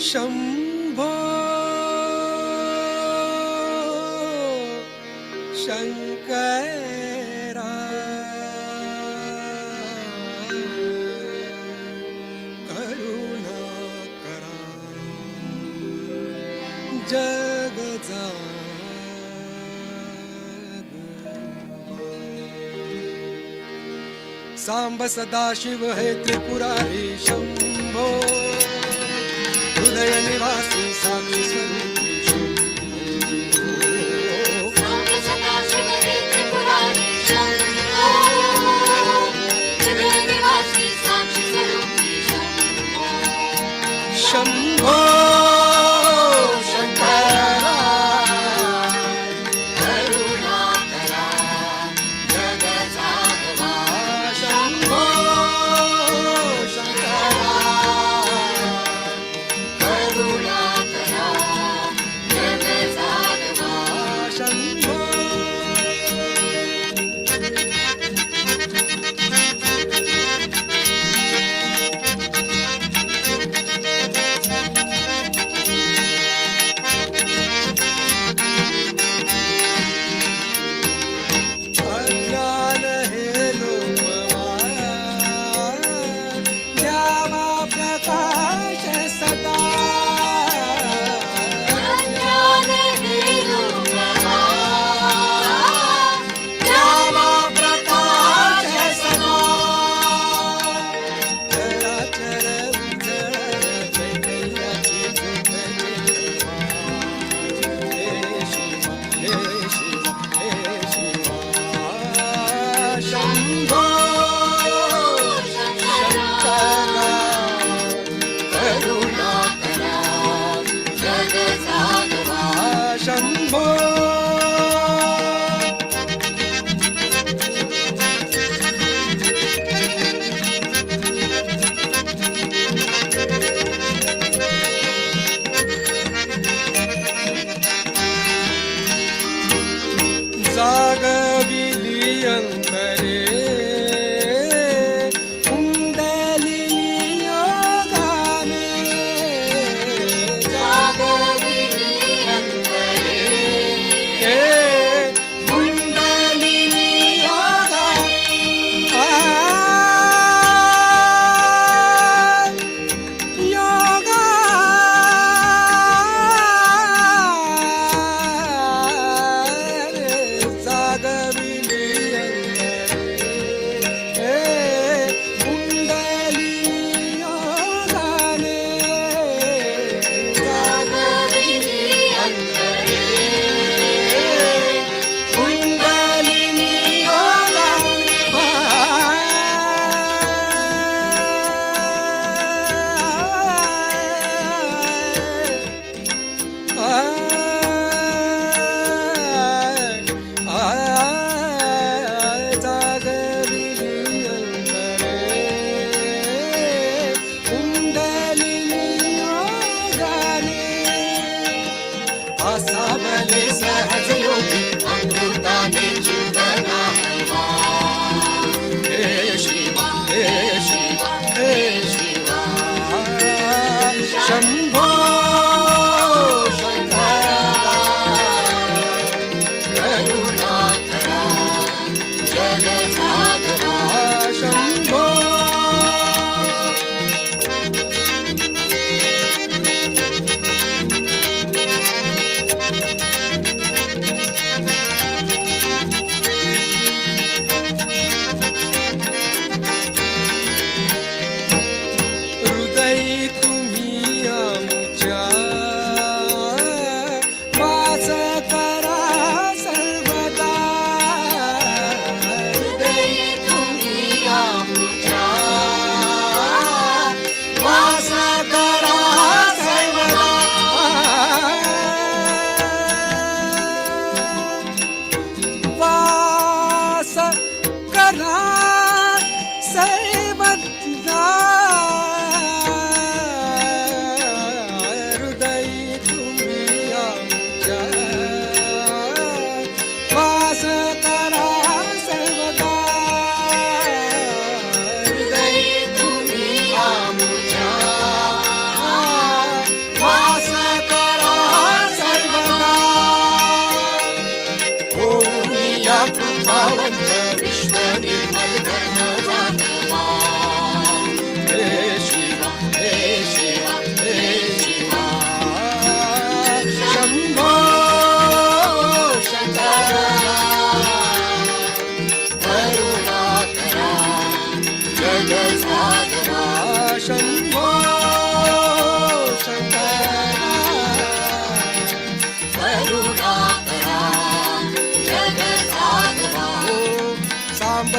शंभो शंकरा करुणाकरा जग सांब सदाशिव हे त्रिपुरारी शंभो हृदय निवासी साक्षी स्वरूपी शंभो शंकरा करुणाकरा जग जागवा शंभो शंकरा करुणाकरा जग जागवा शंभो शंभो शंकरा करुणाकरा जग जागवा शंभो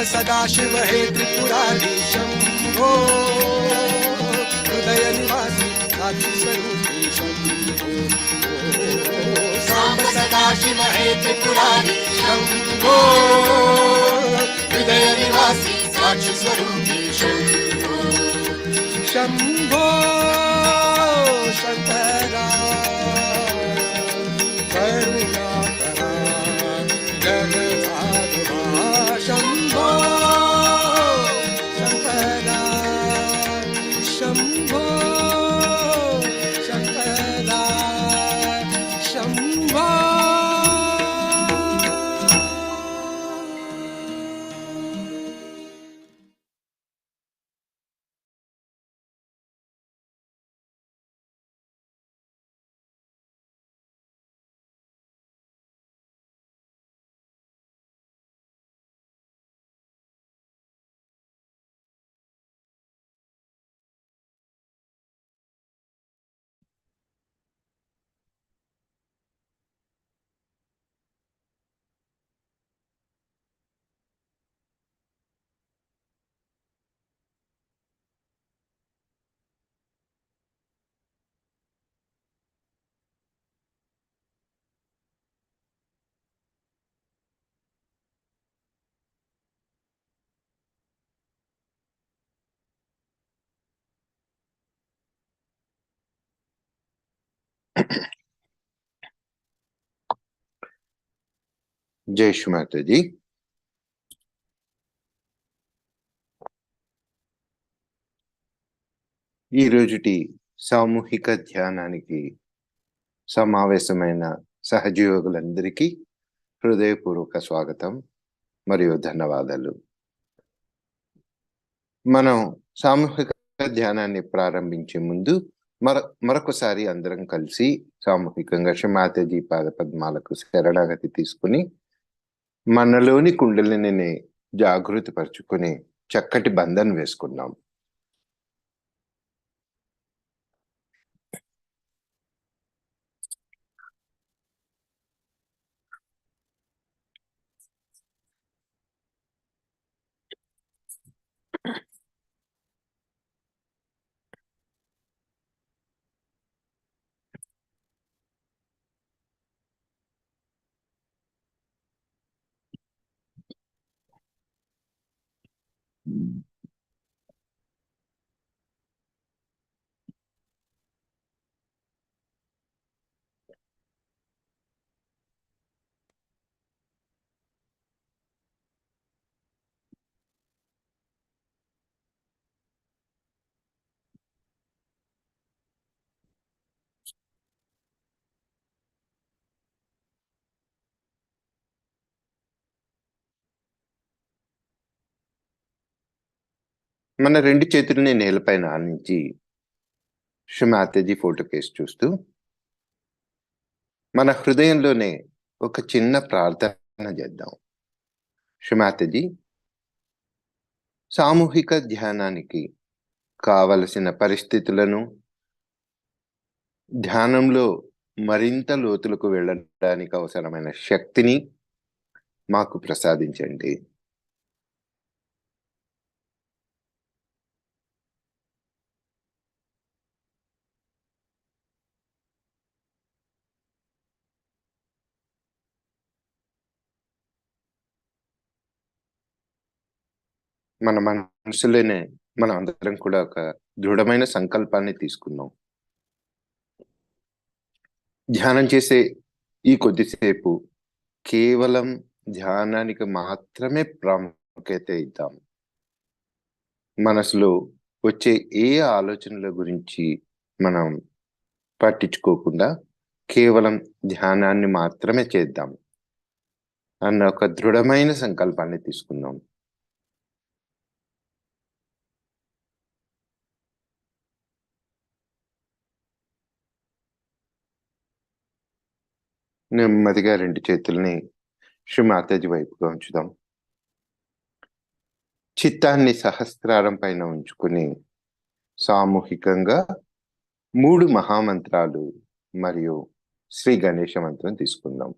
सदाशिव हे त्रिपुरारी शंभो हृदय निवासी साधु स्वरूपी शंभो सांब सदाशिव हे त्रिपुरारी शंभो हृदय निवासी साधु स्वरूपी शंभो शंभो शंकरा करुणाकरा जगद्धात्मा शंभो शंकरा शंभो शंकरा शंभो జై శ్రీమాతాజీ. ఈ రోజుటి సామూహిక ధ్యానానికి సమావేశమైన సహజయోగులందరికీ హృదయపూర్వక స్వాగతం మరియు ధన్యవాదాలు. మనం సామూహిక ధ్యానాన్ని ప్రారంభించే ముందు మరొకసారి అందరం కలిసి సామూహికంగా శ్రీమాతాజీ పాద పద్మాలకు శరణాగతి తీసుకుని మనలోని కుండలిని జాగృతి పరుచుకుని చక్కటి బంధన వేసుకున్నాం. మన రెండు చేతుల్ని నేలపైన ఆనించి శ్రీమాతాజీ ఫోటో కేసు చూస్తూ మన హృదయంలోనే ఒక చిన్న ప్రార్థన చేద్దాం. శ్రీమాతాజీ, సామూహిక ధ్యానానికి కావలసిన పరిస్థితులను, ధ్యానంలో మరింత లోతులకు వెళ్ళడానికి అవసరమైన శక్తిని మాకు ప్రసాదించండి. మన మనసులోనే మనం అందరం కూడా ఒక దృఢమైన సంకల్పాన్ని తీసుకున్నాం. ధ్యానం చేసే ఈ కొద్దిసేపు కేవలం ధ్యానానికి మాత్రమే ప్రాముఖ్యత ఇద్దాం. మనసులో వచ్చే ఏ ఆలోచనల గురించి మనం పట్టించుకోకుండా కేవలం ధ్యానాన్ని మాత్రమే చేద్దాం అన్న ఒక దృఢమైన సంకల్పాన్ని తీసుకున్నాం. నెమ్మదిగా రెండు చేతుల్ని శ్రీమాతాజీ వైపుగా ఉంచుదాం. చిత్తాన్ని సహస్రారం పైన ఉంచుకుని సామూహికంగా 3 మహామంత్రాలు మరియు శ్రీ గణేష మంత్రం తీసుకుందాం.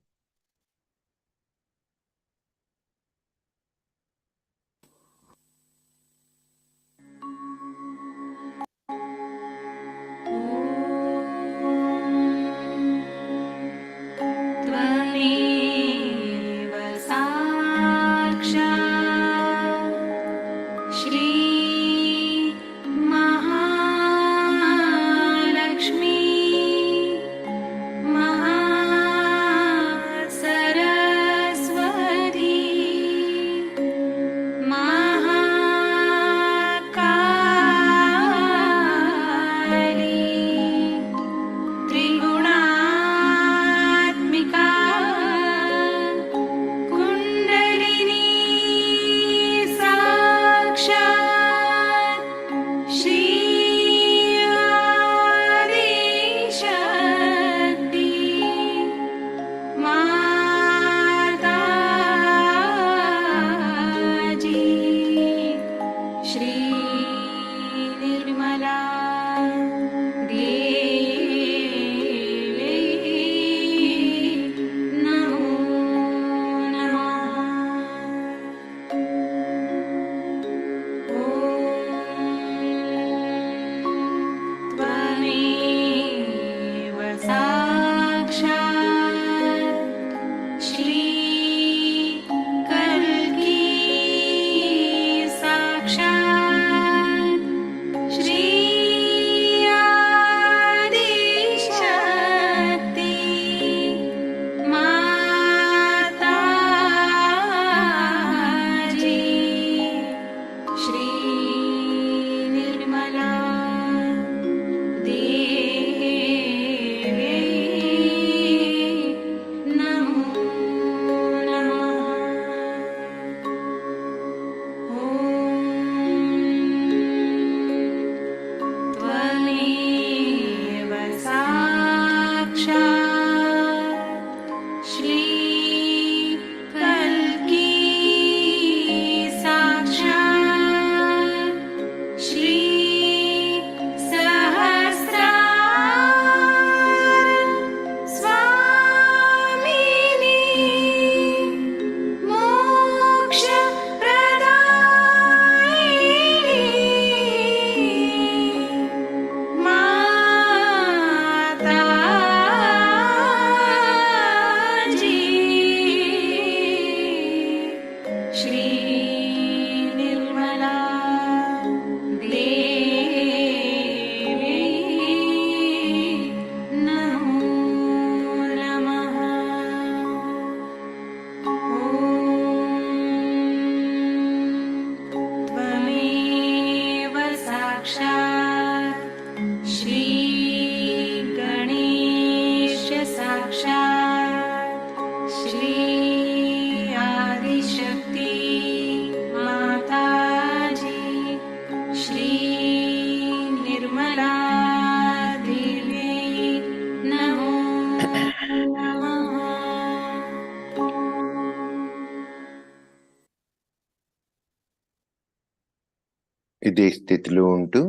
ఇదే స్థితిలో ఉంటూ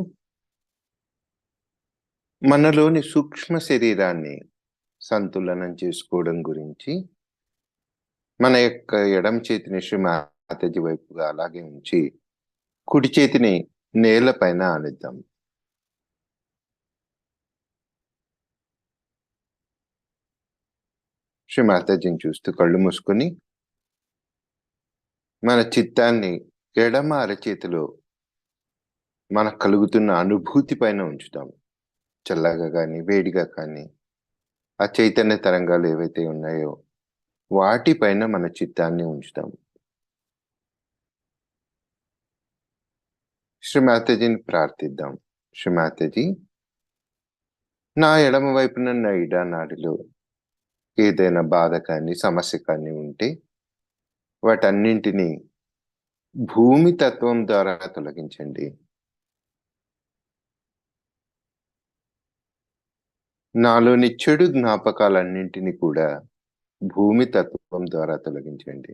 మనలోని సూక్ష్మ శరీరాన్ని సంతులనం చేసుకోవడం గురించి మన యొక్క ఎడమ చేతిని శ్రీ మాతాజీ వైపుగా అలాగే ఉంచి కుడి చేతిని నేల పైన ఆనిద్దాం. శ్రీ మాతాజీని చూస్తూ కళ్ళు మూసుకొని మన చిత్తాన్ని ఎడమ అరచేతిలో మనకు కలుగుతున్న అనుభూతి పైన ఉంచుతాం. చల్లగా కానీ వేడిగా కానీ ఆ చైతన్య తరంగాలు ఏవైతే ఉన్నాయో వాటిపైన మన చిత్తాన్ని ఉంచుతాం. శ్రీ మాతాజీని ప్రార్థిద్దాం. శ్రీ మాతాజీ, నా ఎడమ వైపున నా ఇడా నాడిలో ఏదైనా బాధ కానీ సమస్య కానీ ఉంటే వాటన్నింటినీ భూమి తత్వం ద్వారా తొలగించండి. నాలోని చెడు జ్ఞాపకాలన్నింటినీ కూడా భూమి తత్వం ద్వారా తొలగించండి.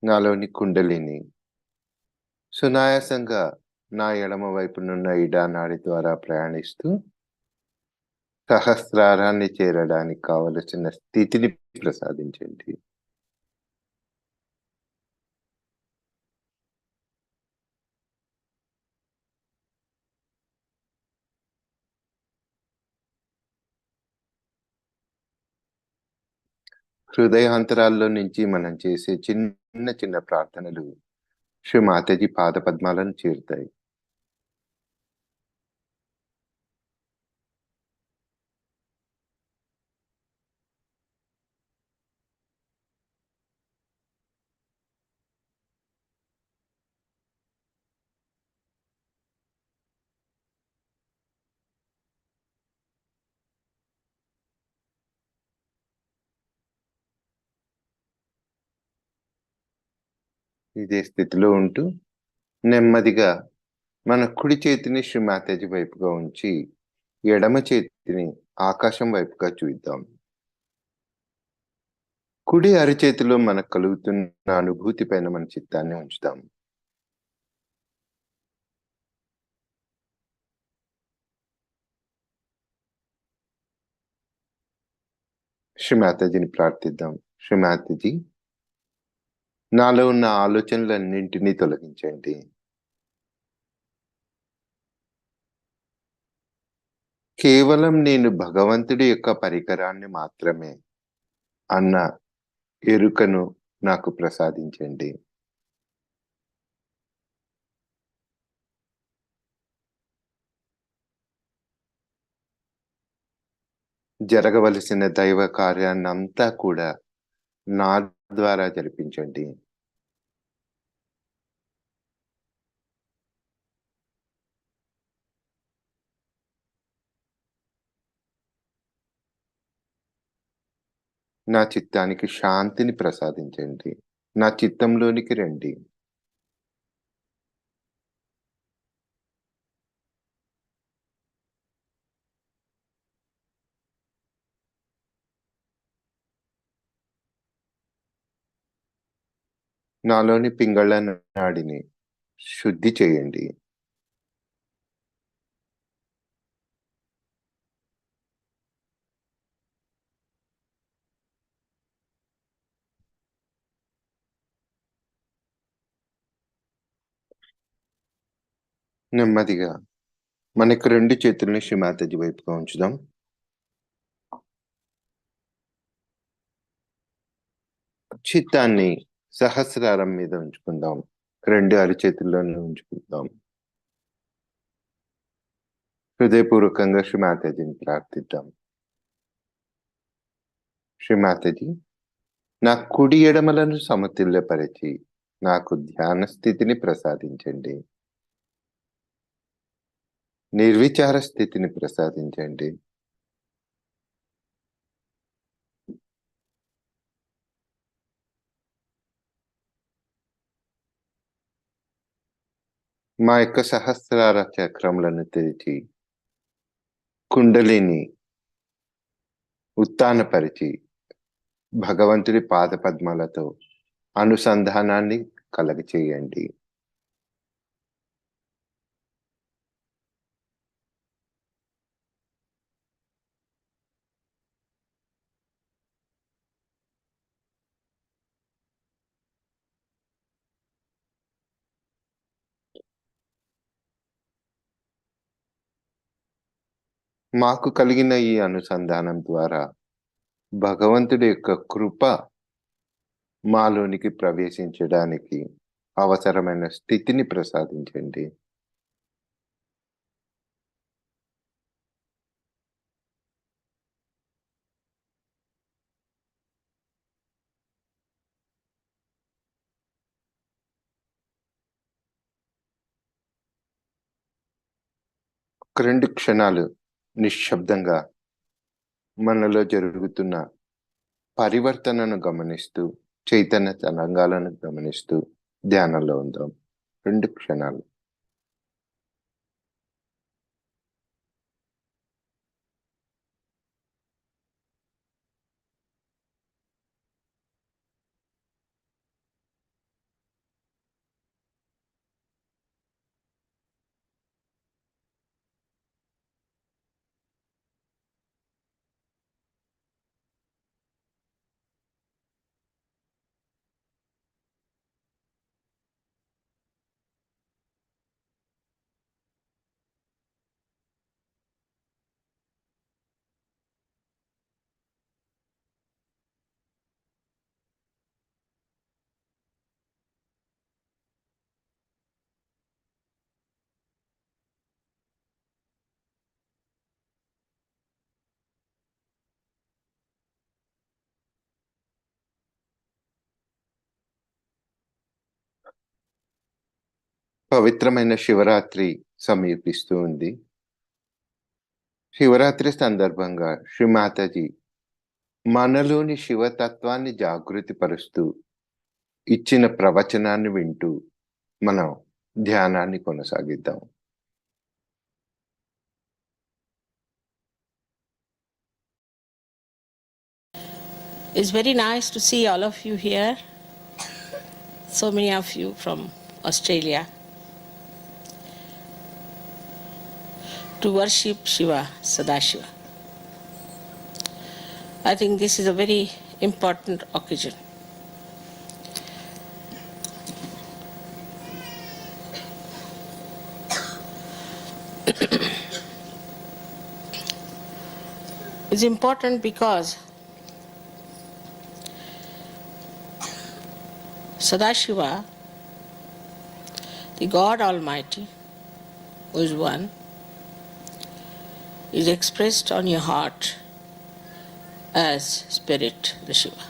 నాలోని కుండలిని సునాయాసంగా నా ఎడమ వైపునున్న ఇడా నాడి ద్వారా ప్రయాణిస్తూ సహస్రారాన్ని చేరడానికి కావలసిన స్థితిని ప్రసాదించండి. హృదయాంతరాల్లో నుంచి మనం చేసే చిన్న చిన్న ప్రార్థనలు శ్రీ మాతాజీ పాద పద్మాలను చేరుతాయి. ఇదే స్థితిలో ఉంటూ నెమ్మదిగా మన కుడి చేతిని శ్రీ మాతాజీ వైపుగా ఉంచి ఎడమ చేతిని ఆకాశం వైపుగా చూద్దాం. కుడి అరచేతిలో మనకు కలుగుతున్న అనుభూతి పైన మన చిత్తాన్ని ఉంచుతాం. శ్రీ మాతాజీని ప్రార్థిద్దాం. శ్రీ మాతాజీ, నాలో ఉన్న ఆలోచనలన్నింటినీ తొలగించండి. కేవలం నేను భగవంతుడి యొక్క పరికరాన్ని మాత్రమే అన్న ఎరుకను నాకు ప్రసాదించండి. జరగవలసిన దైవ కార్యాన్నంతా కూడా నా ద్వారా జరిపించండి. నా చిత్తానికి శాంతిని ప్రసాదించండి. నా చిత్తంలోనికి రండి. నాలోని పింగళ నాడిని శుద్ధి చేయండి. నెమ్మదిగా మనకు రెండు చేతుల్ని శ్రీ మాతాజీ వైపుగా ఉంచుదాం. చిత్తాన్ని సహస్రారం మీద ఉంచుకుందాం. రెండు అరిచేతుల్లోనే ఉంచుకుందాం. హృదయపూర్వకంగా శ్రీ మాతాజీని ప్రార్థిద్దాం. శ్రీ మాతాజీ, నా కుడి ఎడమలను సమతుల్యపరిచి నాకు ధ్యాన స్థితిని ప్రసాదించండి. నిర్విచార స్థితిని ప్రసాదించండి. మా యొక్క సహస్రార చక్రములను తెరిచి కుండలిని ఉత్తానపరిచి భగవంతుడి పాదపద్మాలతో అనుసంధానాన్ని కలగచేయండి. మాకు కలిగిన ఈ అనుసంధానం ద్వారా భగవంతుడి యొక్క కృప మాలోనికి ప్రవేశించడానికి అవసరమైన స్థితిని ప్రసాదించండి. ఒక 2 క్షణాలు నిశ్శబ్దంగా మనలో జరుగుతున్న పరివర్తనను గమనిస్తూ, చైతన్య తరంగాలను గమనిస్తూ ధ్యానంలో ఉందాం. 2 క్షణాలు. పవిత్రమైన శివరాత్రి సమీపిస్తూ ఉంది. శివరాత్రి సందర్భంగా శ్రీ మాతాజీ మనలోని శివతత్వాన్ని జాగృతి పరుస్తూ ఇచ్చిన ప్రవచనాన్ని వింటూ మనం ధ్యానాన్ని కొనసాగిద్దాం. It's very nice to see all of you here, so many of you from Australia, to worship Shiva, Sadashiva. I think this is a very important occasion. It's important because Sadashiva, the God Almighty, who is one, is expressed on your heart as Spirit, the Shiva.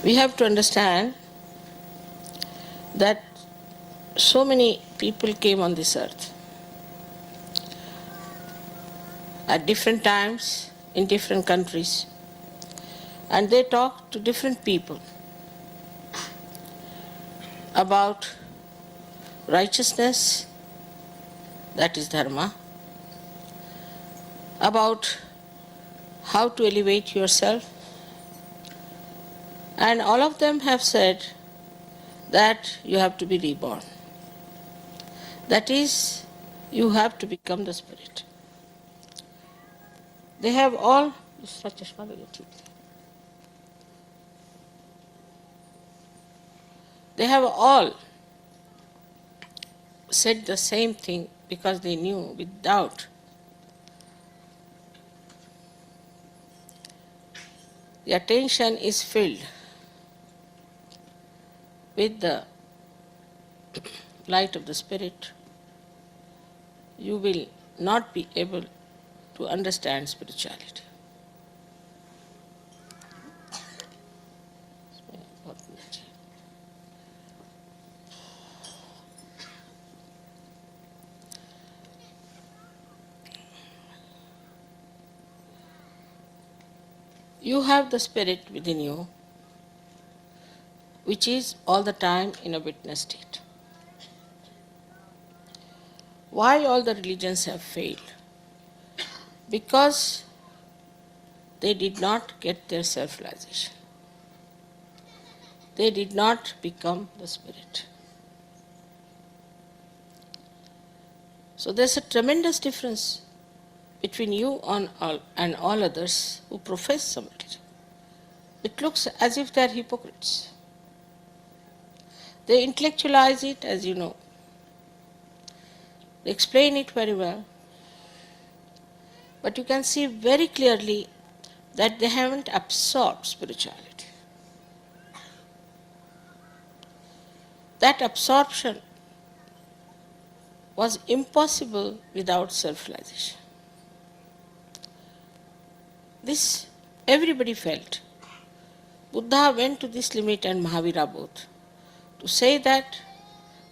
We have to understand that so many people came on this earth at different times in different countries, and they talked to different people about righteousness, that is Dharma, about how to elevate yourself, and all of them have said that you have to be reborn. That is, you have to become the Spirit. They have all said the same thing because they knew with doubt the attention is filled with the light of the Spirit. You will not be able to understand spirituality. You have the Spirit within you, which is all the time in a witness state. Why all the religions have failed? Because they did not get their self-realization. They did not become the spirit. So there's a tremendous difference between you and all others who profess some religion. It looks as if they are hypocrites. They intellectualize it, as you know. They explain it very well. But you can see very clearly that they haven't absorbed spirituality. That absorption was impossible without self-realization. This everybody felt. Buddha went to this limit and Mahavira both to say that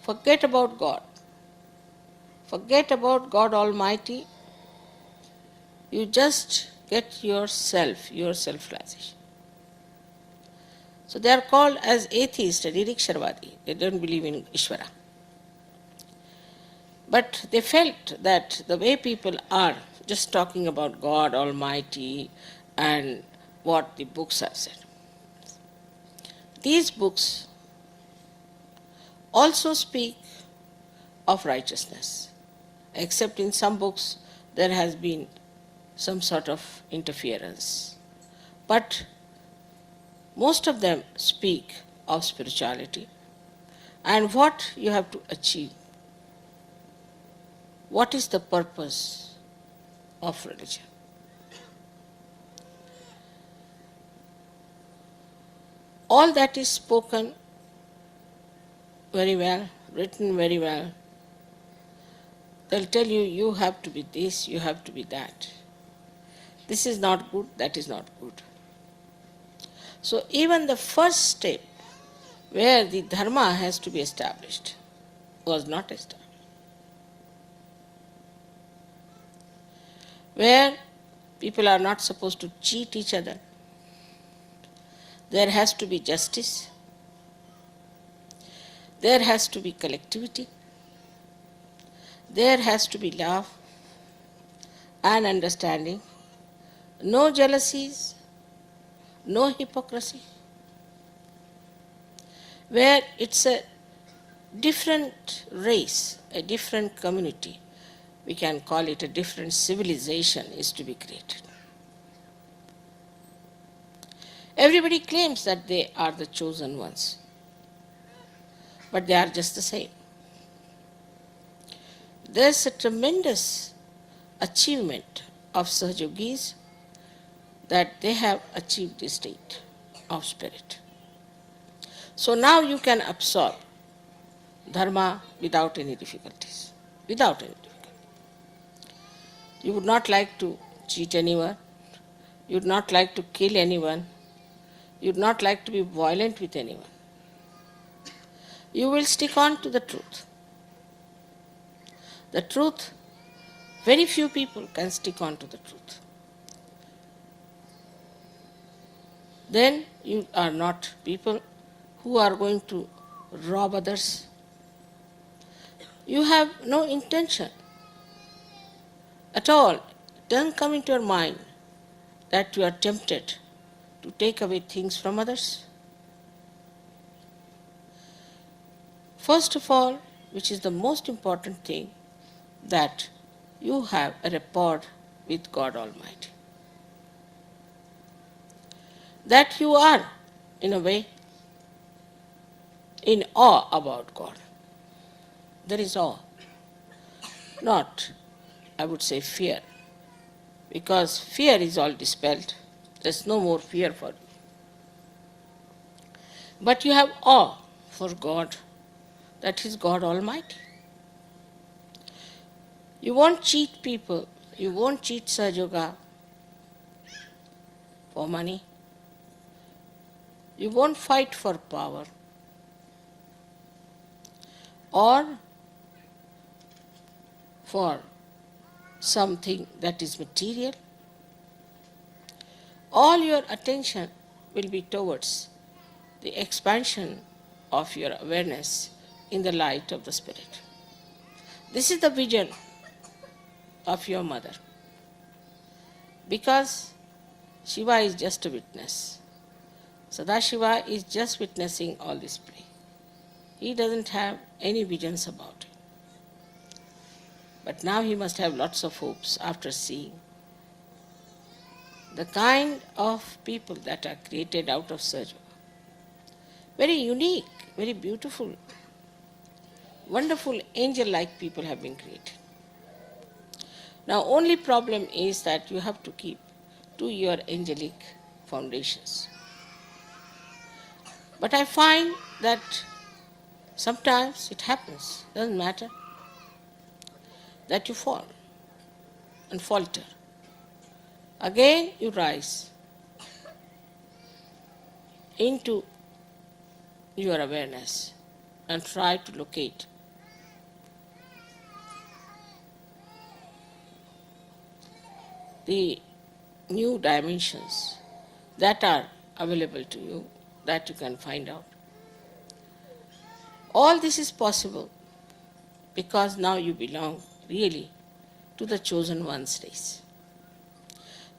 forget about God. Forget about God Almighty. You just get your self-realization. So they are called as atheists, Nirikshravadi. They don't believe in Ishvara. But they felt that the way people are just talking about God Almighty and what the books have said. These books also speak of righteousness, except in some books there has been some sort of interference. But most of them speak of spirituality and what you have to achieve. What is the purpose of religion? All that is spoken very well, written very well. They'll tell you, you have to be this, you have to be that. This is not good, that is not good. So even the first step where the Dharma has to be established was not established. Where people are not supposed to cheat each other. There has to be justice. There has to be collectivity. There has to be love and understanding. No jealousies, no hypocrisy. Where it's a different race, a different community, we can call it a different civilization is to be created. Everybody claims that they are the chosen ones, but they are just the same. There's a tremendous achievement of Sahajogis that they have achieved the state of spirit. So now you can absorb Dharma without any difficulties. Without any difficulty. You would not like to cheat anyone. You would not like to kill anyone. You would not like to be violent with anyone. You will stick on to the truth. The truth, very few people can stick on to the truth. Then you are not people who are going to rob others. You have no intention at all. It doesn't come into your mind that you are tempted to take away things from others. First of all, which is the most important thing, that you have a rapport with God Almighty. That you are, in a way, in awe about God. There is awe, not, I would say, fear, because fear is all dispelled. There's no more fear for you. But you have awe for God, that is God Almighty. You won't cheat people, you won't cheat Sahaja for money. You won't fight for power or for something that is material. All your attention will be towards the expansion of your awareness in the light of the Spirit. This is the vision of your mother. Because Shiva is just a witness. Sadashiva is just witnessing all this play. He doesn't have any visions about it. But now he must have lots of hopes after seeing the kind of people that are created out of Sahaja. Very unique, very beautiful, wonderful angel-like people have been created. Now only problem is that you have to keep to your angelic foundations. But I find that sometimes it happens, doesn't matter, that you fall and falter. Again you rise into your awareness and try to locate the new dimensions that are available to you, that you can find out. All this is possible because now you belong really to the chosen one's race.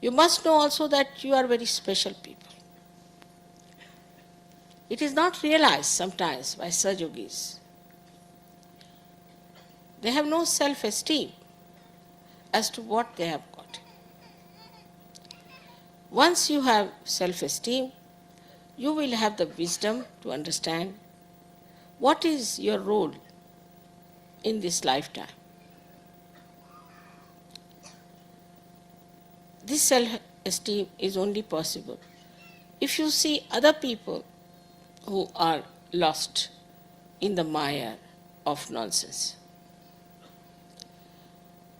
You must know also that you are very special people. It is not realized sometimes by Sahajogis. They have no self-esteem as to what they have got. Once you have self-esteem, you will have the wisdom to understand what is your role in this lifetime. This self-esteem is only possible if you see other people who are lost in the mire of nonsense.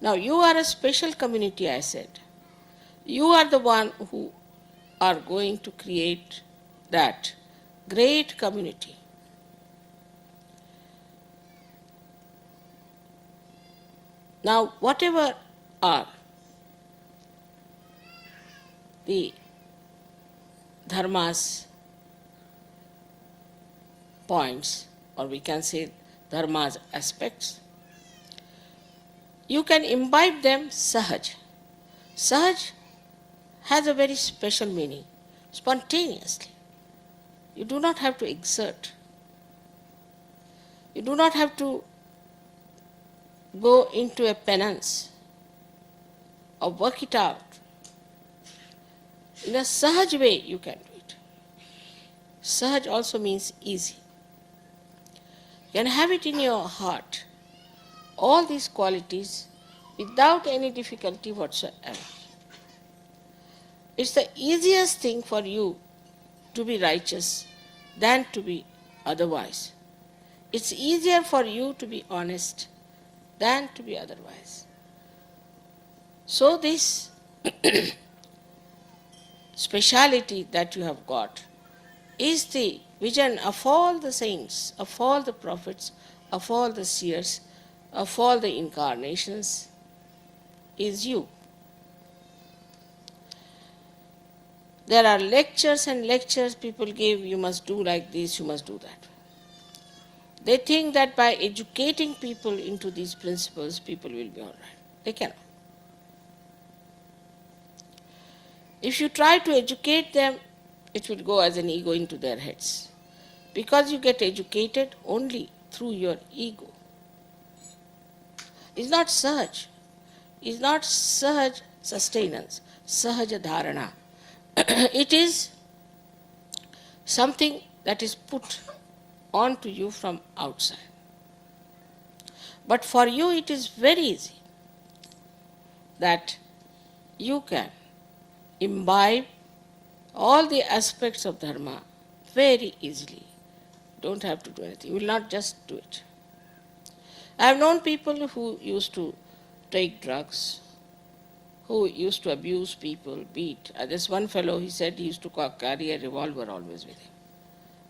Now you are a special community, I said. You are the one who are going to create that great community. Now whatever are the Dharma's points, or we can say Dharma's aspects, you can imbibe them Sahaj. Sahaj has a very special meaning, spontaneously. You do not have to exert. You do not have to go into a penance or work it out. In a Sahaj way you can do it. Sahaj also means easy. You can have it in your heart, all these qualities without any difficulty whatsoever. It's the easiest thing for you to be righteous than to be otherwise. It's easier for you to be honest than to be otherwise. So this speciality that you have got is the vision of all the saints, of all the prophets, of all the seers, of all the incarnations, is you. There are lectures and lectures people give, you must do like this, you must do that. They think that by educating people into these principles, people will be all right. They cannot. If you try to educate them, it will go as an ego into their heads. Because you get educated only through your ego. It's not Sahaj. It's not Sahaj sustenance, Sahaja dharana. It is something that is put onto you from outside. But for you it is very easy that you can imbibe all the aspects of Dharma very easily. Don't have to do anything. You will not just do it. I have known people who used to take drugs, who used to abuse people, beat. There's one fellow, he said he used to carry a revolver always with him.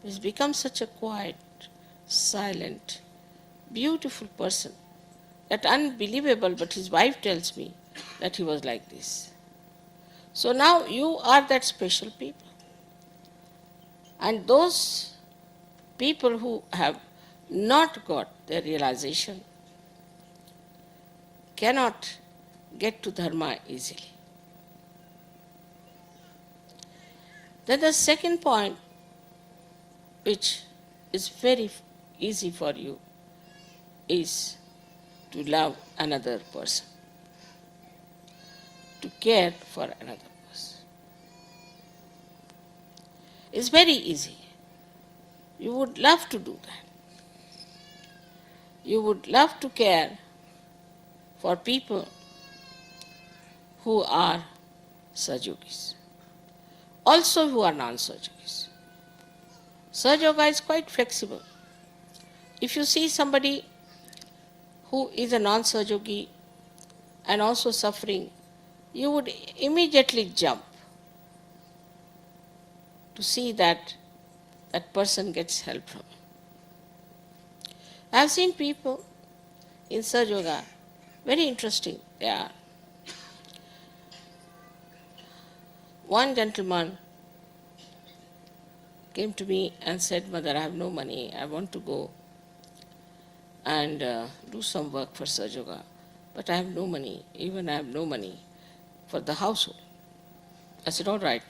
He's become such a quiet, silent, beautiful person. That unbelievable, but his wife tells me that he was like this. So now you are that special people. And those people who have not got their realization, cannot get to Dharma easily. Then the second point, which is very easy for you, is to love another person, to care for another person. It's very easy. You would love to do that. You would love to care for people who are Sahaja, also who are non-Sahaja. Sahaja is quite flexible. If you see somebody who is a non-Sahaja and also suffering, you would immediately jump to see that that person gets help from you. I have seen people in Sahaja, very interesting they are. One gentleman came to me and said, Mother, I have no money, I want to go and do some work for Sahaja, but I have no money, even I have no money for the household. I said, all right,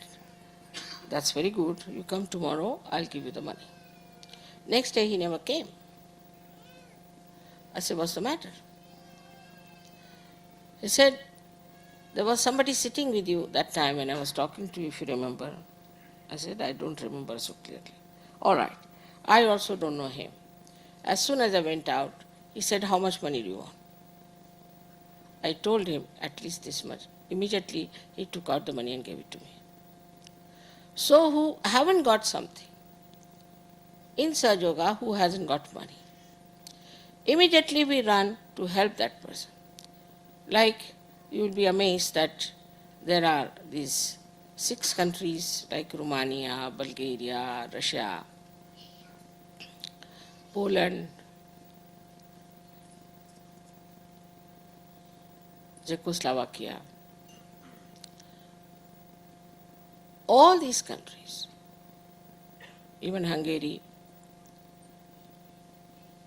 that's very good, you come tomorrow, I'll give you the money. Next day he never came. I said, what's the matter? He said, there was somebody sitting with you that time when I was talking to you, if you remember. I said, I don't remember so clearly. All right, I also don't know him. As soon as I went out, he said, how much money do you want? I told him, at least this much. Immediately, he took out the money and gave it to me. So who haven't got something, in Sahaja, who hasn't got money, immediately we run to help that person. Like, you will be amazed that there are these 6 countries like Romania, Bulgaria, Russia, Poland, Czechoslovakia. All these countries, even Hungary,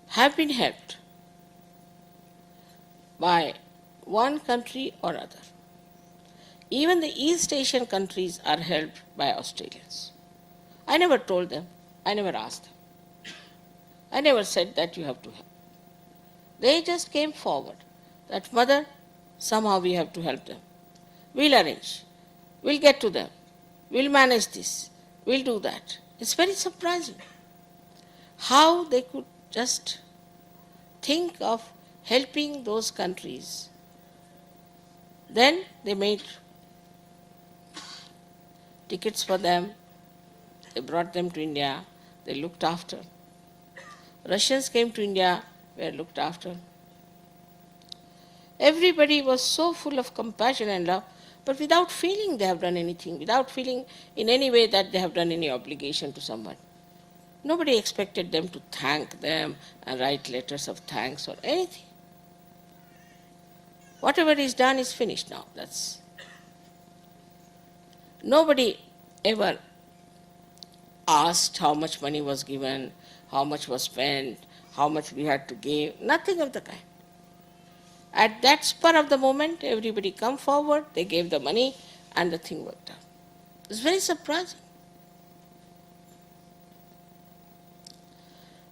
have been helped by one country or other. Even the East Asian countries are helped by Australians. I never told them, I never asked them. I never said that you have to help. They just came forward that, Mother, somehow we have to help them. We'll arrange. We'll get to them. We'll manage this. We'll do that. It's very surprising how they could just think of helping those countries. Then they made tickets for them. They brought them to India. They looked after. Russians came to India, were looked after. Everybody was so full of compassion and love, but without feeling they have done anything, without feeling in any way that they have done any obligation to someone. Nobody expected them to thank them and write letters of thanks or anything. Whatever is done is finished now. Nobody ever asked how much money was given, how much was spent, how much we had to give, nothing of the kind. At that spur of the moment, everybody come forward, they gave the money, and the thing worked out. It's very surprising.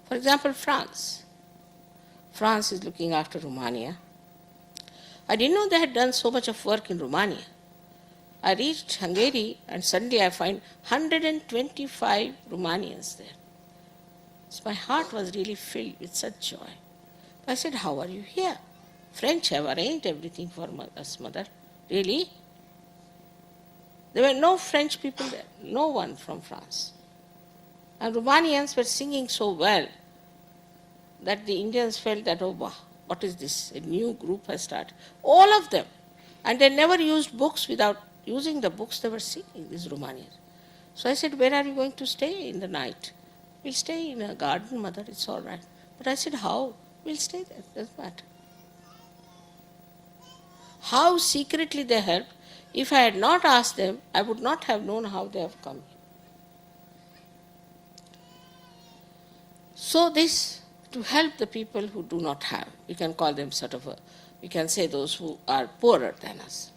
For example, France. France is looking after Romania. I didn't know they had done so much of work in Romania. I reached Hungary and suddenly I find 125 Romanians there. So my heart was really filled with such joy. I said, how are you here? French have arranged everything for us, Mother. Really? There were no French people there, no one from France. And Romanians were singing so well that the Indians felt that, oh, wow, what is this? A new group has started. All of them. And they never used books. Without using the books, they were singing, these Romanians. So I said, where are you going to stay in the night? We'll stay in a garden, Mother, it's all right. But I said, how? We'll stay there, doesn't matter. How secretly they helped. If I had not asked them, I would not have known how they have come here. So this to help the people who do not have. We can call them we can say those who are poorer than us.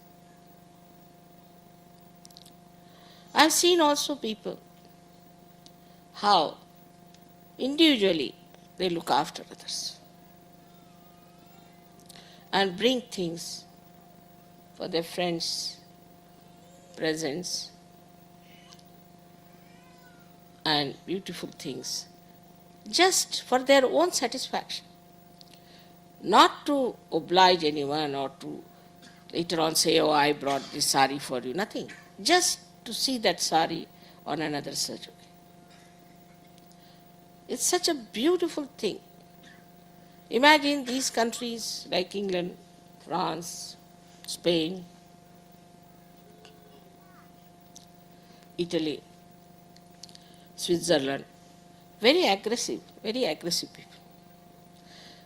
I've seen also people how individually they look after others and bring things for their friends, presents, and beautiful things, just for their own satisfaction, not to oblige anyone or to later on say, oh, I brought this sari for you, nothing, just to see that sari on another Sahaja. It's such a beautiful thing. Imagine these countries like England, France, Spain, Italy, Switzerland, very aggressive people.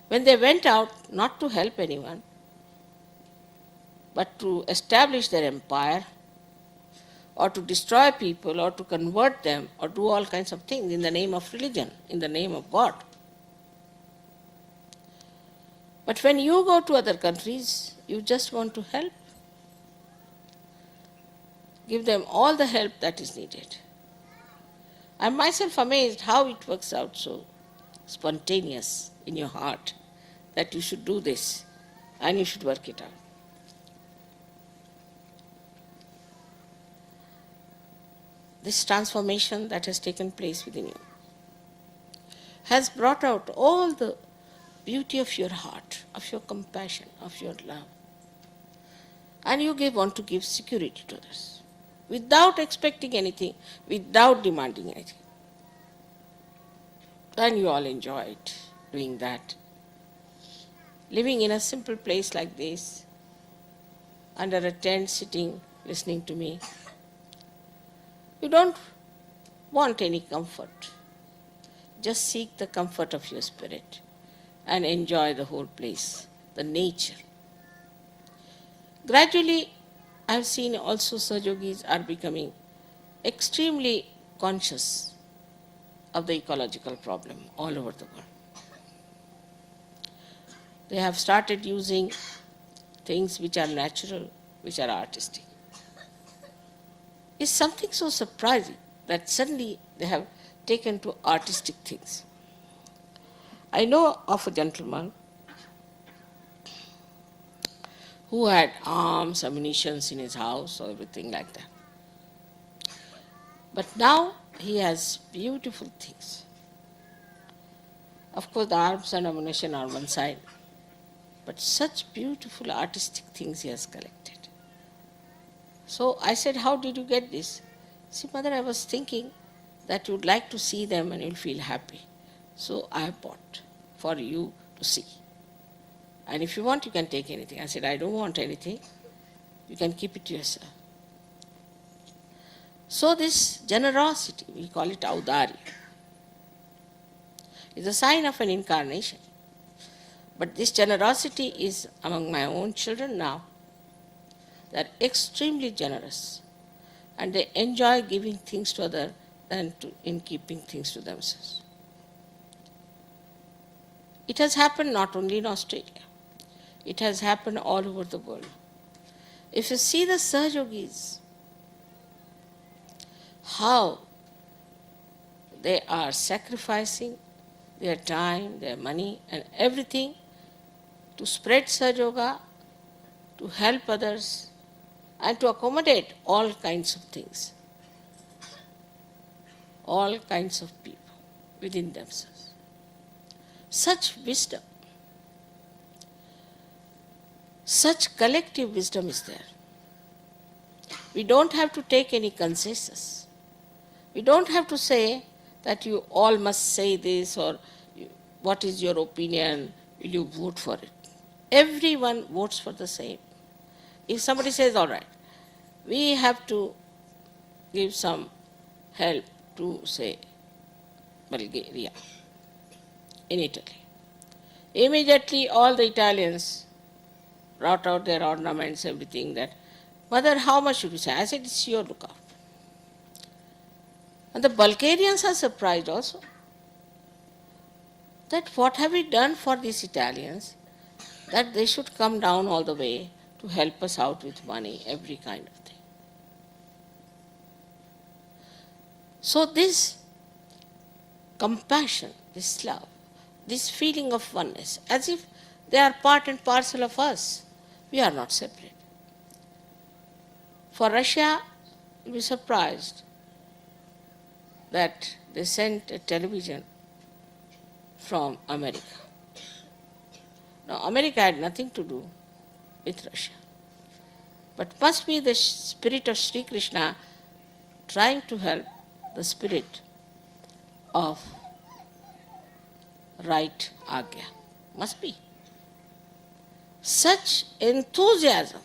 When they went out not to help anyone, but to establish their empire, or to destroy people, or to convert them, or do all kinds of things in the name of religion, in the name of God. But when you go to other countries, you just want to help. Give them all the help that is needed. I'm myself amazed how it works out so spontaneous in your heart that you should do this and you should work it out. This transformation that has taken place within you has brought out all the beauty of your heart, of your compassion, of your love. And you want to give security to others without expecting anything, without demanding anything. And you all enjoyed doing that. Living in a simple place like this, under a tent, sitting, listening to me. You don't want any comfort. Just seek the comfort of your spirit and enjoy the whole place, the nature. Gradually, I have seen also Sahajogis are becoming extremely conscious of the ecological problem all over the world. They have started using things which are natural, which are artistic. It's something so surprising that suddenly they have taken to artistic things. I know of a gentleman who had arms, ammunitions in his house, or everything like that. But now he has beautiful things. Of course, the arms and ammunition are one side, but such beautiful artistic things he has collected. So I said, how did you get this? See, Mother, I was thinking that you'd like to see them and you'll feel happy. So I bought for you to see. And if you want, you can take anything. I said, I don't want anything. You can keep it to yourself. So this generosity, we call it audari, is a sign of an incarnation. But this generosity is among my own children now. They are extremely generous. And they enjoy giving things to others than in keeping things to themselves. It has happened not only in Australia. It has happened all over the world. If you see the Sahajogis, how they are sacrificing their time, their money, and everything to spread Sahaja, to help others, and to accommodate all kinds of things, all kinds of people within themselves. Such wisdom, such collective wisdom is there. We don't have to take any consensus. We don't have to say that you all must say this or what is your opinion, will you vote for it? Everyone votes for the same. If somebody says, all right, we have to give some help to, say, Bulgaria, in Italy. Immediately all the Italians brought out their ornaments, everything that, Mother, how much should we say? I said, it's your lookout. And the Bulgarians are surprised also. that what have we done for these Italians that they should come down all the way to help us out with money, every kind of thing. So this compassion, this love, this feeling of oneness, as if they are part and parcel of us. We are not separate. For Russia, you'll be surprised that they sent a television from America. Now, America had nothing to do with Russia. But must be the spirit of Sri Krishna trying to help the spirit of right Agya. Must be. Such enthusiasm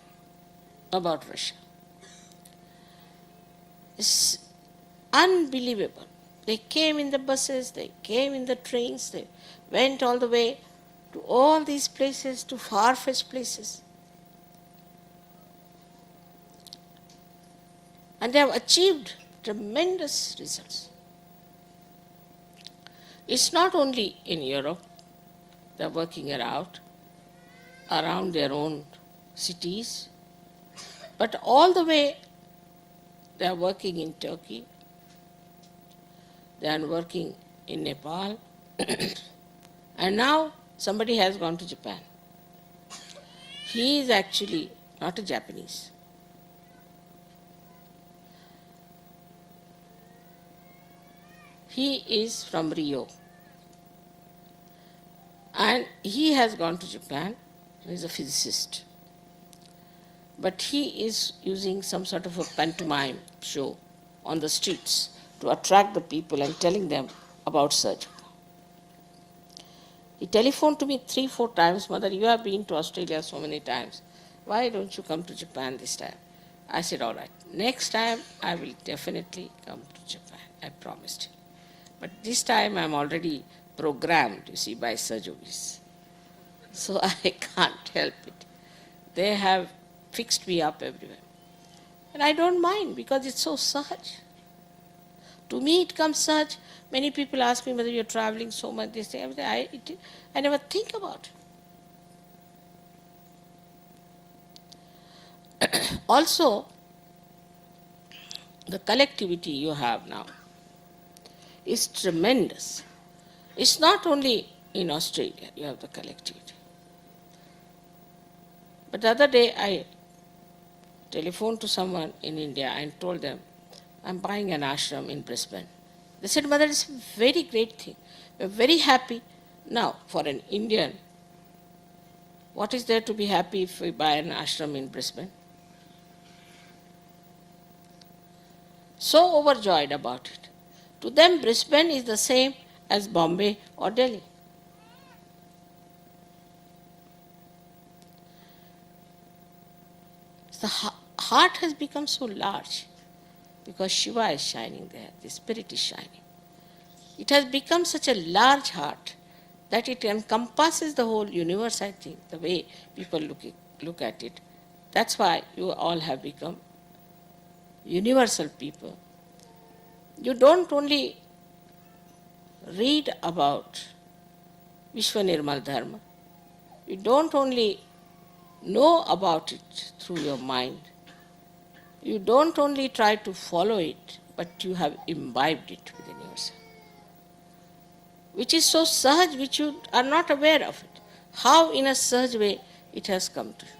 about Russia is unbelievable. They came in the buses, they came in the trains, they went all the way to all these places, to far-fetched places. And they have achieved tremendous results. It's not only in Europe, they are working it out around their own cities, but all the way they are working in Turkey, they are working in Nepal, and now somebody has gone to Japan. He is actually not a Japanese. He is from Rio. And he has gone to Japan. He is a physicist. But he is using some sort of a pantomime show on the streets to attract the people and telling them about Sahaja. He telephoned to me 3-4 times, Mother, you have been to Australia so many times. Why don't you come to Japan this time? I said, all right, next time I will definitely come to Japan. I promised him. But this time I'm already programmed, you see, by Sahajogis. So I can't help it. They have fixed me up everywhere. And I don't mind because it's so Sahaj. To me it comes Sahaj. Many people ask me whether you're traveling so much, they say, I never think about it. Also, the collectivity you have now is tremendous. It's not only in Australia you have the collectivity. But the other day I telephoned to someone in India and told them, I'm buying an ashram in Brisbane. They said, Mother, it's a very great thing. We're very happy. Now, for an Indian, what is there to be happy if we buy an ashram in Brisbane? So overjoyed about it. To them, Brisbane is the same as Bombay or Delhi. The heart has become so large because Shiva is shining there, the spirit is shining. It has become such a large heart that it encompasses the whole universe, I think, the way people look at it. That's why you all have become universal people. You don't only read about Vishwanirmal Dharma. You don't only know about it through your mind. You don't only try to follow it, but you have imbibed it within yourself. Which is so Sahaj, which you are not aware of it. How in a Sahaj way it has come to you.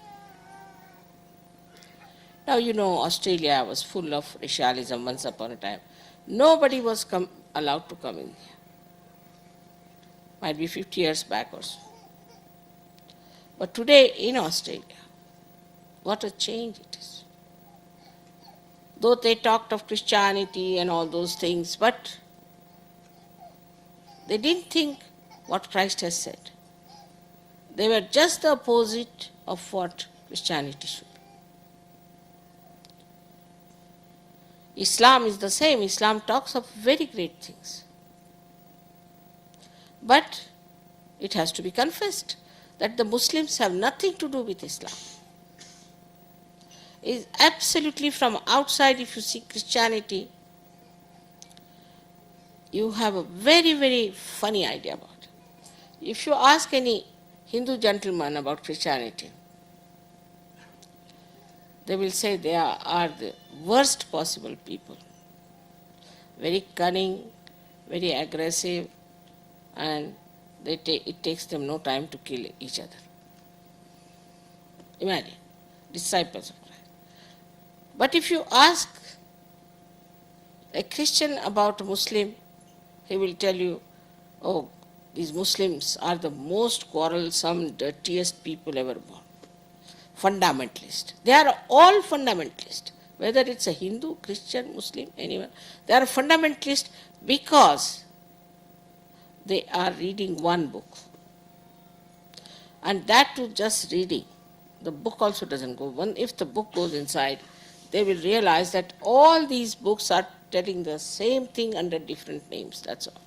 Now you know Australia was full of racialism once upon a time. Nobody was allowed to come in here. Might be 50 years back or so. But today in Australia, what a change it is. Though they talked of Christianity and all those things, but they didn't think what Christ has said. They were just the opposite of what Christianity should be. Islam is the same. Islam talks of very great things. But it has to be confessed that the Muslims have nothing to do with Islam. It is absolutely from outside, if you see Christianity, you have a very, very funny idea about it. If you ask any Hindu gentleman about Christianity, they will say they are the worst possible people. Very cunning, very aggressive, and it takes them no time to kill each other. Imagine, disciples of Christ. But if you ask a Christian about a Muslim, he will tell you, oh, these Muslims are the most quarrelsome, dirtiest people ever born. Fundamentalist. They are all fundamentalist. Whether it's a Hindu, Christian, Muslim, anyone, they are fundamentalist because they are reading one book. And that too just reading. The book also doesn't go. If the book goes inside, they will realize that all these books are telling the same thing under different names, that's all.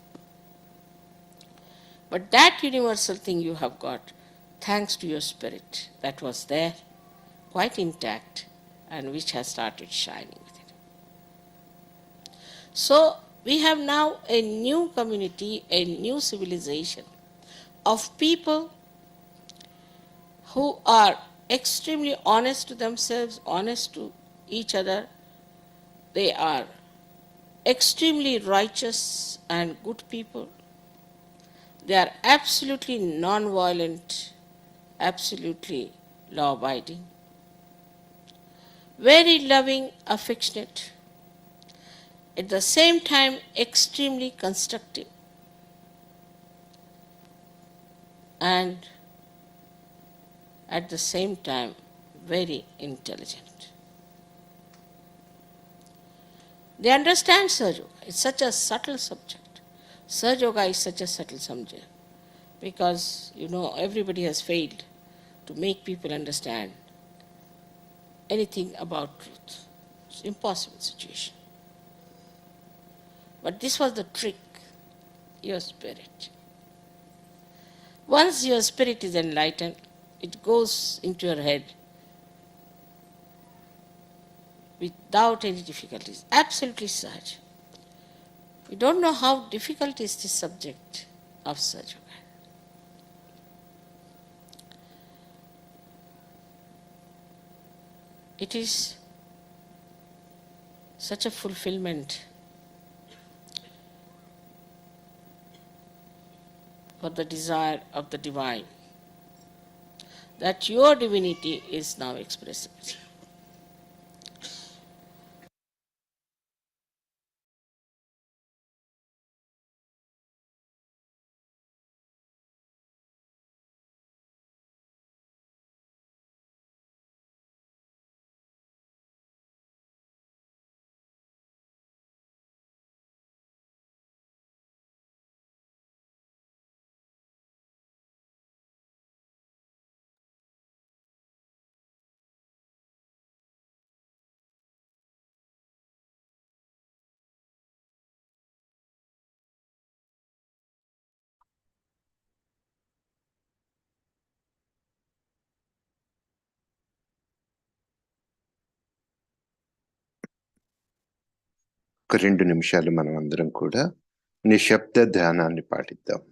But that universal thing you have got, thanks to your spirit that was there, quite intact, and which has started shining with it. So we have now a new community, a new civilization of people who are extremely honest to themselves, honest to each other. They are extremely righteous and good people. They are absolutely non-violent, absolutely law-abiding, very loving, affectionate, at the same time extremely constructive, and at the same time very intelligent. They understand Sahaja Yoga. It's such a subtle subject. Sahaja Yoga is such a subtle subject because, everybody has failed to make people understand anything about truth. It's an impossible situation. But this was the trick, your spirit. Once your spirit is enlightened, it goes into your head without any difficulties, absolutely Sahaja. We don't know how difficult is this subject of Sahaja Yoga. It is such a fulfillment for the desire of the divine that your divinity is now expressed. ఒక 2 నిమిషాలు మనం అందరం కూడా నిశ్శబ్ద ధ్యానాన్ని పాటిద్దాం.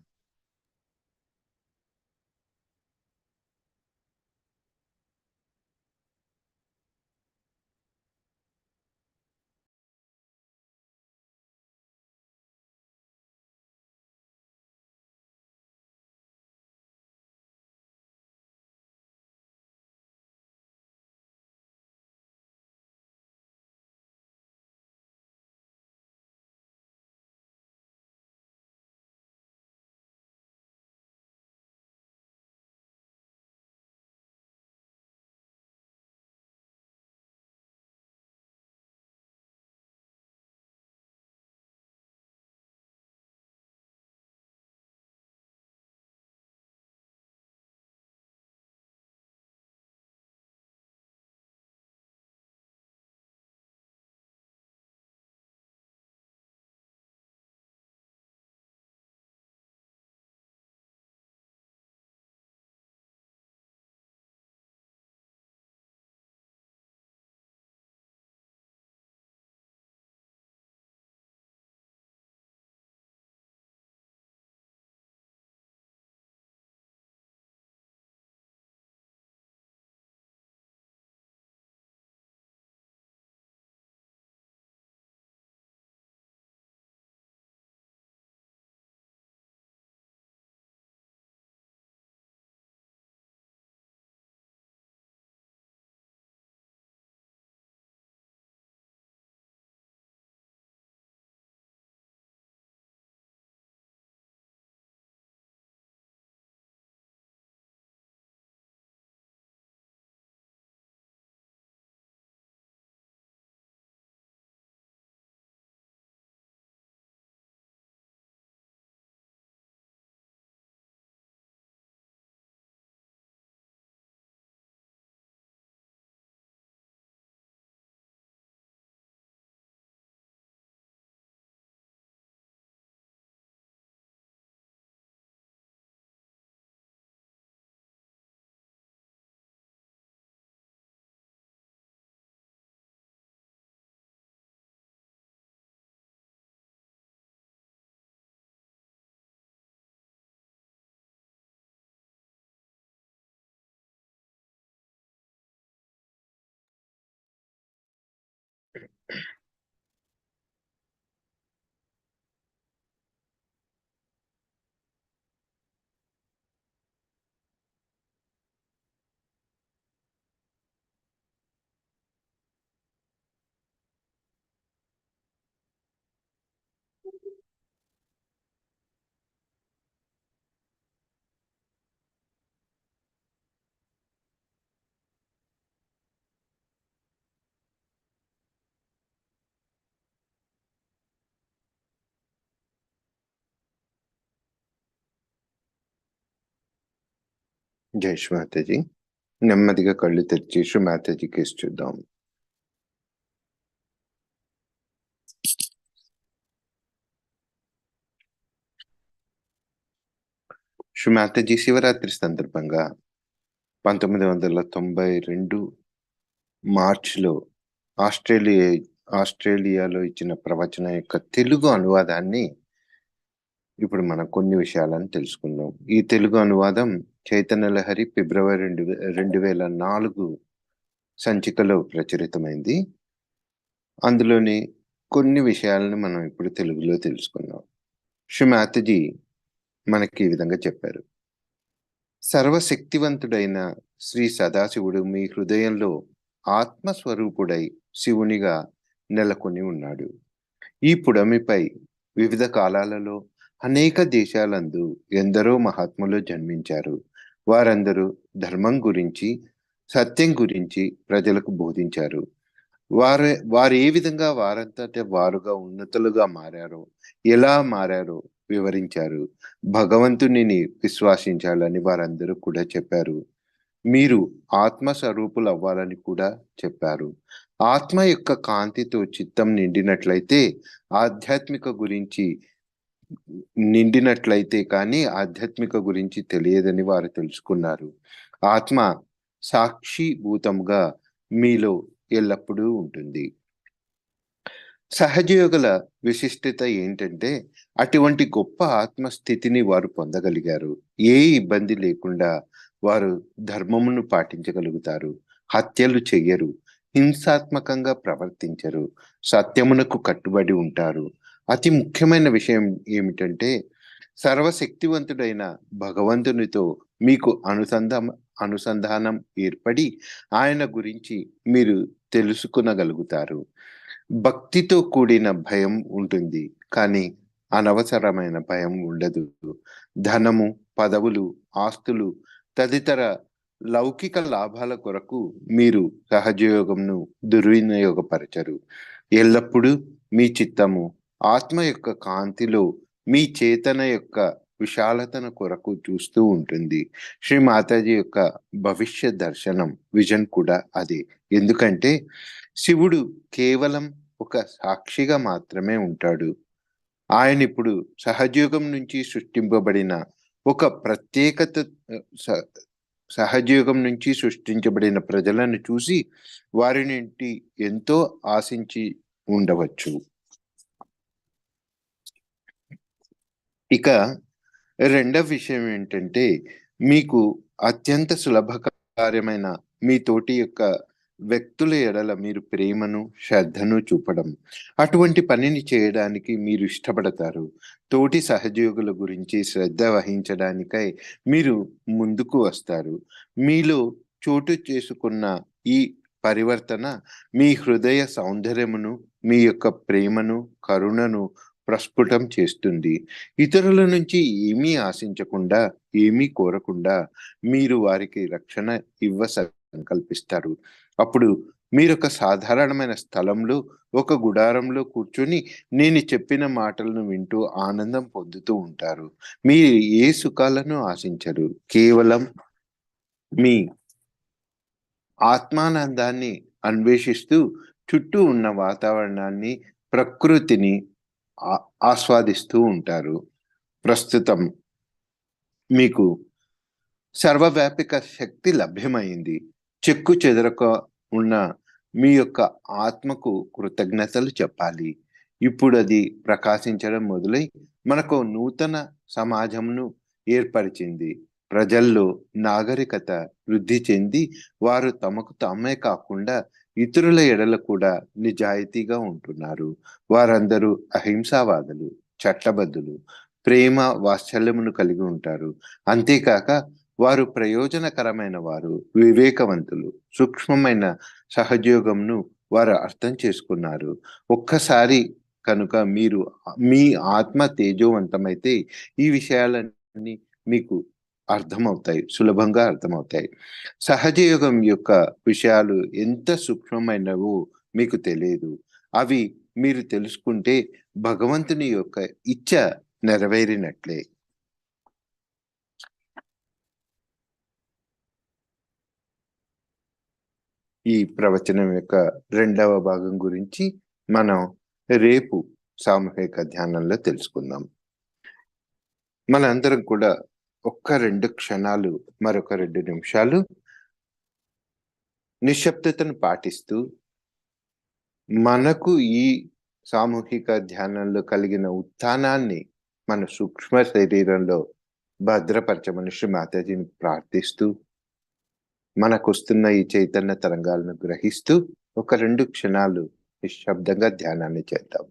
జై శ్రీ మాతాజీ. నెమ్మదిగా కళ్ళు తెరిచి శ్రీ మాతాజీ కేసు చూద్దాం. శ్రీ మాతాజీ శివరాత్రి సందర్భంగా 1992 మార్చిలో ఆస్ట్రేలియాలో ఇచ్చిన ప్రవచనం యొక్క తెలుగు అనువాదాన్ని ఇప్పుడు మనం కొన్ని విషయాలను తెలుసుకుందాం. ఈ తెలుగు అనువాదం చైతన్య లహరి ఫిబ్రవరి 2004 సంచికలో ప్రచురితమైంది. అందులోని కొన్ని విషయాలను మనం ఇప్పుడు తెలుగులో తెలుసుకుందాం. శ్రీ మాతాజీ మనకి ఈ విధంగా చెప్పారు. సర్వశక్తివంతుడైన శ్రీ సదాశివుడు మీ హృదయంలో ఆత్మస్వరూపుడై శివునిగా నెలకొని ఉన్నాడు. ఈ పుడమిపై వివిధ కాలాలలో అనేక దేశాలందు ఎందరో మహాత్ములు జన్మించారు. వారందరూ ధర్మం గురించి, సత్యం గురించి ప్రజలకు బోధించారు. వారు ఏ విధంగా వారంతట వారుగా ఉన్నతులుగా మారారో, ఎలా మారారో వివరించారు. భగవంతునిని విశ్వాసించాలని వారందరూ కూడా చెప్పారు. మీరు ఆత్మస్వరూపులు అవ్వాలని కూడా చెప్పారు. ఆత్మ యొక్క కాంతితో చిత్తం నిండినట్లయితే కానీ ఆధ్యాత్మిక గురించి తెలియదని వారు తెలుసుకున్నారు. ఆత్మ సాక్షిభూతంగా మీలో ఎల్లప్పుడూ ఉంటుంది. సహజయోగుల విశిష్టత ఏంటంటే అటువంటి గొప్ప ఆత్మస్థితిని వారు పొందగలిగారు. ఏ ఇబ్బంది లేకుండా వారు ధర్మమును పాటించగలుగుతారు. హత్యలు చెయ్యరు, హింసాత్మకంగా ప్రవర్తించరు, సత్యమునకు కట్టుబడి ఉంటారు. అతి ముఖ్యమైన విషయం ఏమిటంటే సర్వశక్తివంతుడైన భగవంతునితో మీకు అనుసంధానం ఏర్పడి ఆయన గురించి మీరు తెలుసుకునగలుగుతారు. భక్తితో కూడిన భయం ఉంటుంది, కానీ అనవసరమైన భయం ఉండదు. ధనము, పదవులు, ఆస్తులు తదితర లౌకిక లాభాల కొరకు మీరు సహజయోగంను దుర్వినియోగపరచరు. ఎల్లప్పుడూ మీ చిత్తము ఆత్మ యొక్క కాంతిలో మీ చేతన యొక్క విశాలతను కొరకు చూస్తూ ఉంటుంది. శ్రీ మాతాజీ యొక్క భవిష్య దర్శనం, విజన్ కూడా అదే. ఎందుకంటే శివుడు కేవలం ఒక సాక్షిగా మాత్రమే ఉంటాడు. ఆయన ఇప్పుడు సహజయోగం నుంచి సృష్టింపబడిన ఒక ప్రత్యేకత సహజయోగం నుంచి సృష్టించబడిన ప్రజలను చూసి వారి నుండి ఎంతో ఆశించి ఉండవచ్చు. ఇక రెండవ విషయం ఏంటంటే మీకు అత్యంత సులభకార్యమైన మీ తోటి యొక్క వ్యక్తుల ఎడల మీరు ప్రేమను, శ్రద్ధను చూపడం. అటువంటి పనిని చేయడానికి మీరు ఇష్టపడతారు. తోటి సహజయోగుల గురించి శ్రద్ధ వహించడానికై మీరు ముందుకు వస్తారు. మీలో చోటు చేసుకున్న ఈ పరివర్తన మీ హృదయ సౌందర్యమును, మీ యొక్క ప్రేమను, కరుణను ప్రస్ఫుటం చేస్తుంది. ఇతరుల నుంచి ఏమీ ఆశించకుండా, ఏమీ కోరకుండా మీరు వారికి రక్షణ సంకల్పిస్తారు. అప్పుడు మీరు ఒక సాధారణమైన స్థలంలో, ఒక గుడారంలో కూర్చొని నేను చెప్పిన మాటలను వింటూ ఆనందం పొందుతూ ఉంటారు. మీరు ఏ సుఖాలను ఆశించరు, కేవలం మీ ఆత్మానందాన్ని అన్వేషిస్తూ చుట్టూ ఉన్న వాతావరణాన్ని, ప్రకృతిని ఆస్వాదిస్తూ ఉంటారు. ప్రస్తుతం మీకు సర్వవ్యాపిక శక్తి లభ్యమైంది. చెక్కు చెదరక ఉన్న మీ యొక్క ఆత్మకు కృతజ్ఞతలు చెప్పాలి. ఇప్పుడు అది ప్రకాశించడం మొదలై మనకు నూతన సమాజంను ఏర్పరిచింది. ప్రజల్లో నాగరికత వృద్ధి చెంది వారు తమకు తామే కాకుండా ఇతరుల ఎడల కూడా నిజాయితీగా ఉంటున్నారు. వారందరూ అహింసావాదులు, చట్టబద్ధులు, ప్రేమ వాత్సల్యమును కలిగి ఉంటారు. అంతేకాక వారు ప్రయోజనకరమైన వారు, వివేకవంతులు. సూక్ష్మమైన సహజయోగంను వారు అర్థం చేసుకున్నారు. ఒక్కసారి కనుక మీరు మీ ఆత్మ తేజోవంతమైతే ఈ విషయాలన్నీ మీకు అర్థమవుతాయి, సులభంగా అర్థమవుతాయి. సహజయోగం యొక్క విషయాలు ఎంత సూక్ష్మమైనవో మీకు తెలియదు. అవి మీరు తెలుసుకుంటే భగవంతుని యొక్క ఇచ్చ నెరవేరినట్లే. ఈ ప్రవచనం యొక్క రెండవ భాగం గురించి మనం రేపు సామూహిక ధ్యానంలో తెలుసుకుందాం. మనందరం కూడా ఒక్క 2 క్షణాలు, మరొక 2 నిమిషాలు నిశ్శబ్దతను పాటిస్తూ మనకు ఈ సామూహిక ధ్యానంలో కలిగిన ఉత్థానాన్ని మన సూక్ష్మ శరీరంలో భద్రపరచమని శ్రీ మాతాజీని ప్రార్థిస్తూ, మనకొస్తున్న ఈ చైతన్య తరంగాలను గ్రహిస్తూ ఒక 2 క్షణాలు నిశ్శబ్దంగా ధ్యానాన్ని చేద్దాం.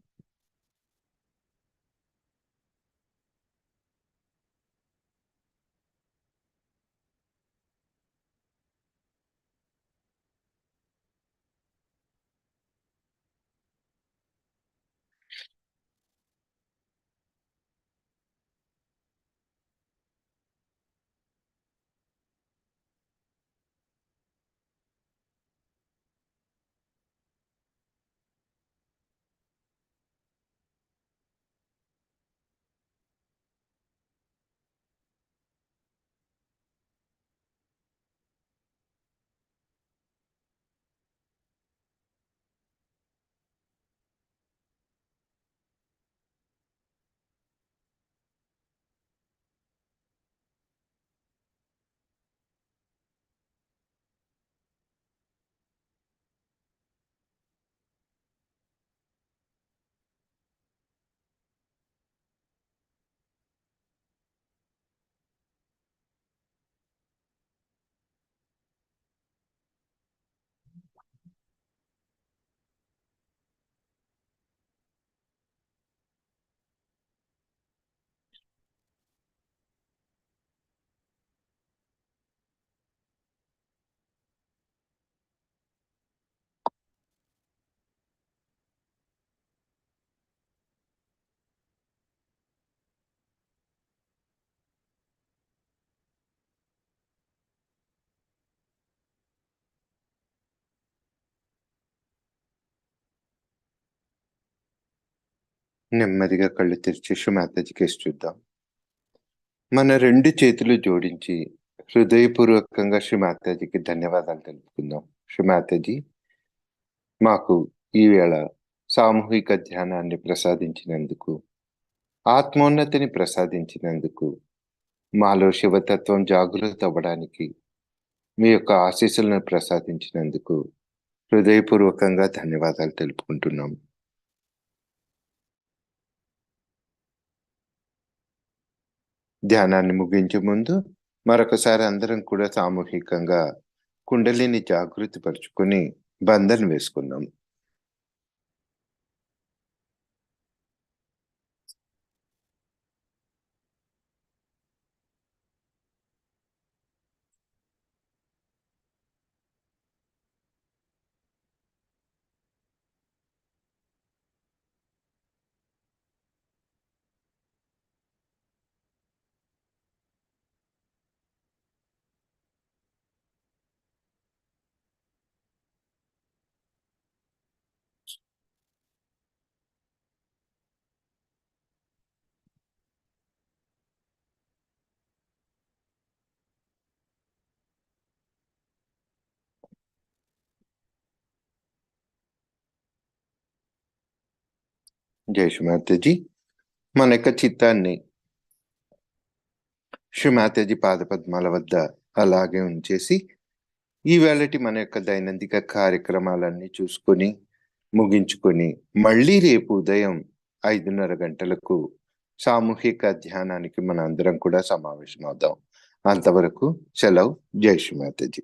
నెమ్మదిగా కళ్ళు తెరిచి శ్రీ మాతాజీకి చూద్దాం. మన 2 చేతులు జోడించి హృదయపూర్వకంగా శ్రీ మాతాజీకి ధన్యవాదాలు తెలుపుకుందాం. శ్రీ మాతాజీ, మాకు ఈ వేళ సామూహిక ధ్యానాన్ని ప్రసాదించినందుకు, ఆత్మోన్నతిని ప్రసాదించినందుకు, మాలో శివతత్వం జాగృత అవ్వడానికి మీ యొక్క ఆశీస్సులను ప్రసాదించినందుకు హృదయపూర్వకంగా ధన్యవాదాలు తెలుపుకుంటున్నాం. ధ్యానాన్ని ముగించే ముందు మరొకసారి అందరం కూడా సామూహికంగా కుండలిని జాగృతి పరుచుకొని బంధన్ వేసుకుందాం. జై శ్రీ మాతాజీ. మన యొక్క చిత్తాన్ని శ్రీ మాతాజీ పాదపద్మాల వద్ద అలాగే ఉంచేసి ఈ వేళటి మన యొక్క దైనందిక కార్యక్రమాలన్నీ చూసుకొని ముగించుకొని మళ్ళీ రేపు ఉదయం 5:30 గంటలకు సామూహిక ధ్యానానికి మన అందరం కూడా సమావేశమవుదాం. అంతవరకు సెలవు. జై శ్రీ మాతాజీ.